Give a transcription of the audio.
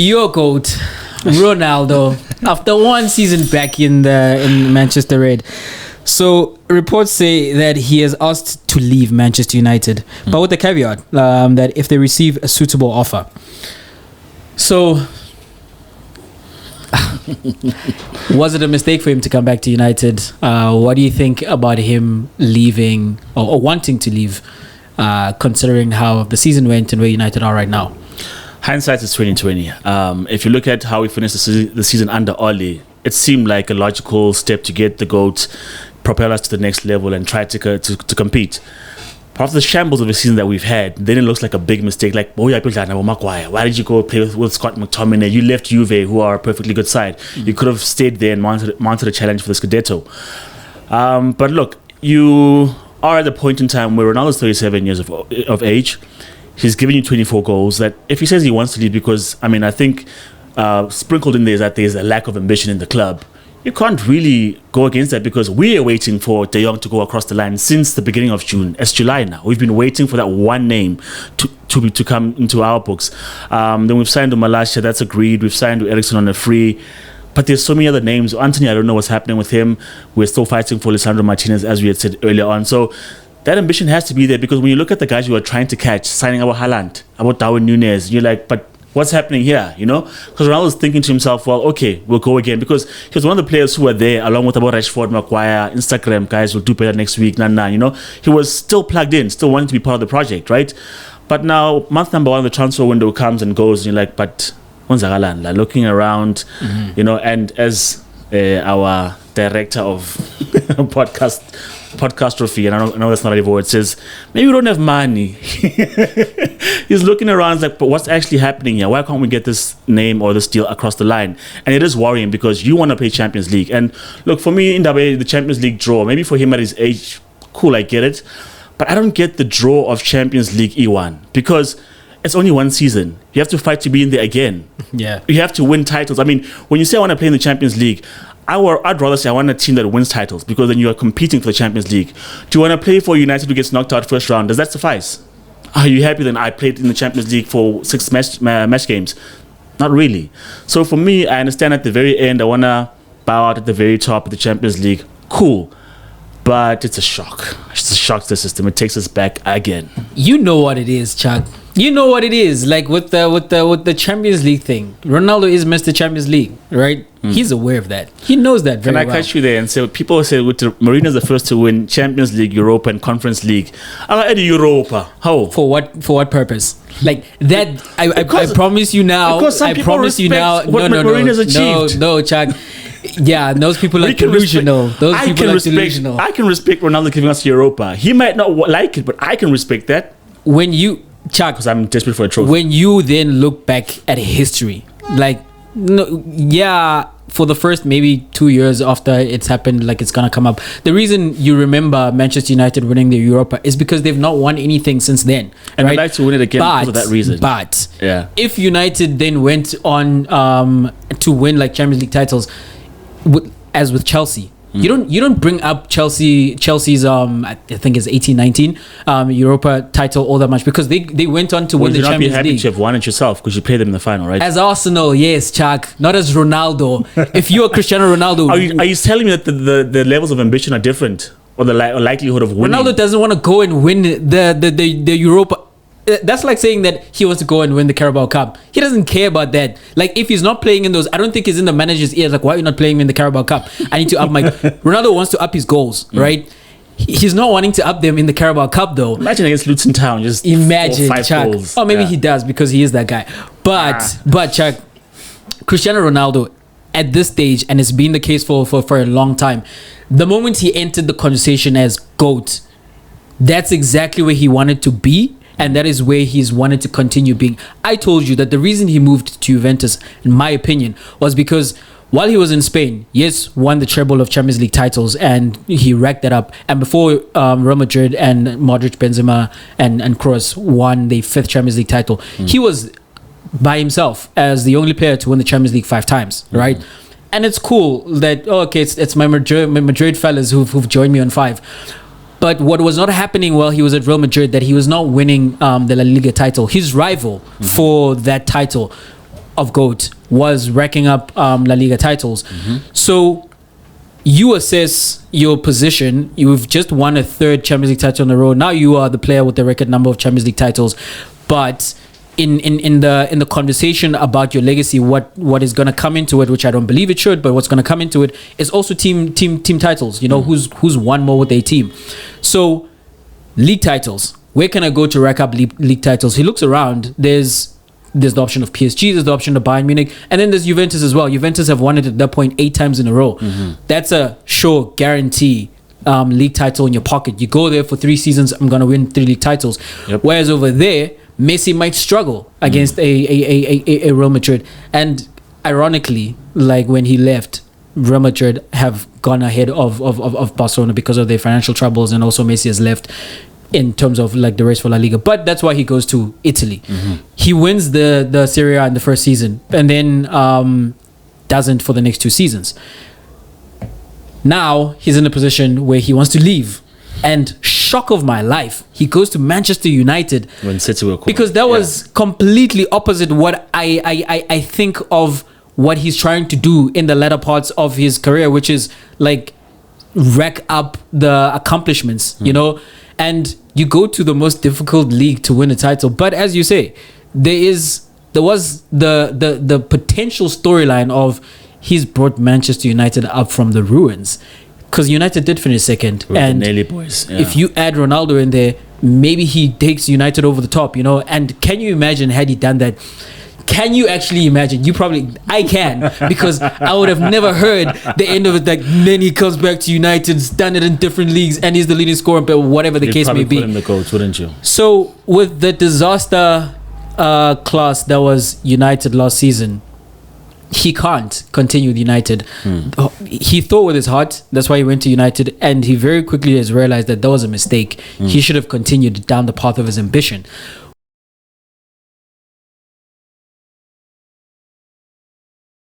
Your goat, Ronaldo, after one season back in Manchester Red. So reports say that he has asked to leave Manchester United, but with the caveat that if they receive a suitable offer. So, was it a mistake for him to come back to United? What do you think about him leaving or wanting to leave, considering how the season went and where United are right now? Hindsight is 2020. If you look at how we finished the season under Ole, it seemed like a logical step to get the GOAT, propel us to the next level and try to compete. But after the shambles of the season that we've had, then it looks like a big mistake. Like, why did you go play with Scott McTominay? You left Juve, who are a perfectly good side. You could have stayed there and mounted a challenge for the Scudetto. But look, you are at the point in time where Ronaldo's 37 years of age. He's given you 24 goals. That if he says he wants to leave because, I think sprinkled in there is that there's a lack of ambition in the club. You can't really go against that because we are waiting for De Jong to go across the line since the beginning of June. It's July now. We've been waiting for that one name to come into our books. Then we've signed Malaysia, that's agreed. We've signed Eriksen on a free. But there's so many other names. Anthony, I don't know what's happening with him. We're still fighting for Lisandro Martinez, as we had said earlier on. So that ambition has to be there because when you look at the guys you are trying to catch, signing about Haaland, about Darwin Núñez, you're like, but what's happening here, Because Ronaldo's thinking to himself, well, okay, we'll go again. Because he was one of the players who were there, along with about Rashford, Maguire, Instagram guys will do better next week, He was still plugged in, still wanting to be part of the project, right? But now, month number one, the transfer window comes and goes, and you're like, but when's Haaland? Looking around, and as our director of podcastrophy, and I know that's not a word, says, maybe we don't have money. He's looking around, he's like, but what's actually happening here? Why can't we get this name or this deal across the line? And it is worrying because you want to play Champions League. And look, for me, in that way, the Champions League draw, maybe for him at his age, cool, I get it. But I don't get the draw of Champions League E1 because it's only one season. You have to fight to be in there again. Yeah. You have to win titles. When you say I want to play in the Champions League, I'd rather say I want a team that wins titles because then you are competing for the Champions League. Do you want to play for United who gets knocked out first round? Does that suffice? Are you happy that I played in the Champions League for 6 match games? Not really. So for me, I understand at the very end, I want to bow out at the very top of the Champions League. Cool. But it's a shock. It's a shock to the system. It takes us back again. You know what it is, Chuck. You know what it is. Like with the Champions League thing. Ronaldo is Mr. Champions League, right? He's aware of that. He knows that very well. Can I catch you there and say, people say Mourinho's the first to win Champions League, Europa, and Conference League. Eddie Europa. How? For what purpose? Like that, I promise you now. Because some people respect what Mourinho's achieved. No, Chuck. Yeah, those people are delusional. I can respect Ronaldo giving us Europa. He might not like it, but I can respect that. When you, Chuck, because I'm desperate for a trophy. When you then look back at history, like, no, yeah, for the first maybe 2 years after it's happened, like it's gonna come up. The reason you remember Manchester United winning the Europa is because they've not won anything since then. And right? I'd like to win it again because of that reason. But if United then went on to win like Champions League titles, as with Chelsea, you don't bring up Chelsea's I think it's 18-19 Europa title all that much because they went on to win the Champions League. You'd not be happy to have won it yourself because you played them in the final, right? As Arsenal, yes, Chuck, not as Ronaldo. If you are Cristiano Ronaldo, are you telling me that the levels of ambition are different or the likelihood of winning? Ronaldo doesn't want to go and win the Europa. That's like saying that he wants to go and win the Carabao Cup. He doesn't care about that. Like, if he's not playing in those, I don't think he's in the manager's ears. Like, why are you not playing in the Carabao Cup? I need to up my... Ronaldo wants to up his goals, right? He's not wanting to up them in the Carabao Cup, though. Imagine against Luton Town, just imagine 4 or 5 Chuck. goals. Or maybe he does because he is that guy. But Chuck, Cristiano Ronaldo, at this stage, and it's been the case for a long time, the moment he entered the conversation as GOAT, that's exactly where he wanted to be. And that is where he's wanted to continue being. I told you that the reason he moved to Juventus, in my opinion, was because while he was in Spain, yes, won the treble of Champions League titles and he racked that up. And before Real Madrid and Modric, Benzema and Kroos won the 5th Champions League title, he was by himself as the only player to win the Champions League 5 times, right? And it's cool that, it's my Madrid fellas who've joined me on 5. But what was not happening while he was at Real Madrid, that he was not winning the La Liga title. His rival for that title of GOAT was racking up La Liga titles. So you assess your position. You've just won a third Champions League title in a row. Now you are the player with the record number of Champions League titles. But in the conversation about your legacy, what is going to come into it, which I don't believe it should, but what's going to come into it is also team titles. You know, who's won more with a team. So league titles. Where can I go to rack up league titles? He looks around. There's the option of PSG, there's the option of Bayern Munich, and then there's Juventus as well. Juventus have won it at that point 8 times in a row. That's a sure guarantee league title in your pocket. You go there for 3 seasons, I'm going to win 3 league titles. Whereas over there, Messi might struggle against a Real Madrid. And ironically, like when he left, Real Madrid have gone ahead of Barcelona because of their financial troubles, and also Messi has left in terms of like the race for La Liga. But that's why he goes to Italy. He wins the Serie A in the first season, and then doesn't for the next 2 seasons. Now he's in a position where he wants to leave, and shock of my life, he goes to Manchester United when City were called. Because that was completely opposite what I think of what he's trying to do in the latter parts of his career, which is like rack up the accomplishments, you know. And you go to the most difficult league to win a title. But as you say, there was the potential storyline of he's brought Manchester United up from the ruins. Because United did finish second. With and the Nelly boys. Yeah. If you add Ronaldo in there, maybe he takes United over the top, you know. And can you imagine had he done that? Can you actually imagine? I can, because I would have never heard the end of it. Like, then he comes back to United, done it in different leagues, and he's the leading scorer, but whatever the case may be. You'd probably put him the GOAT, wouldn't you? So, with the disaster class that was United last season, he can't continue with United. He thought with his heart, that's why he went to United, and he very quickly has realized that was a mistake. He should have continued down the path of his ambition.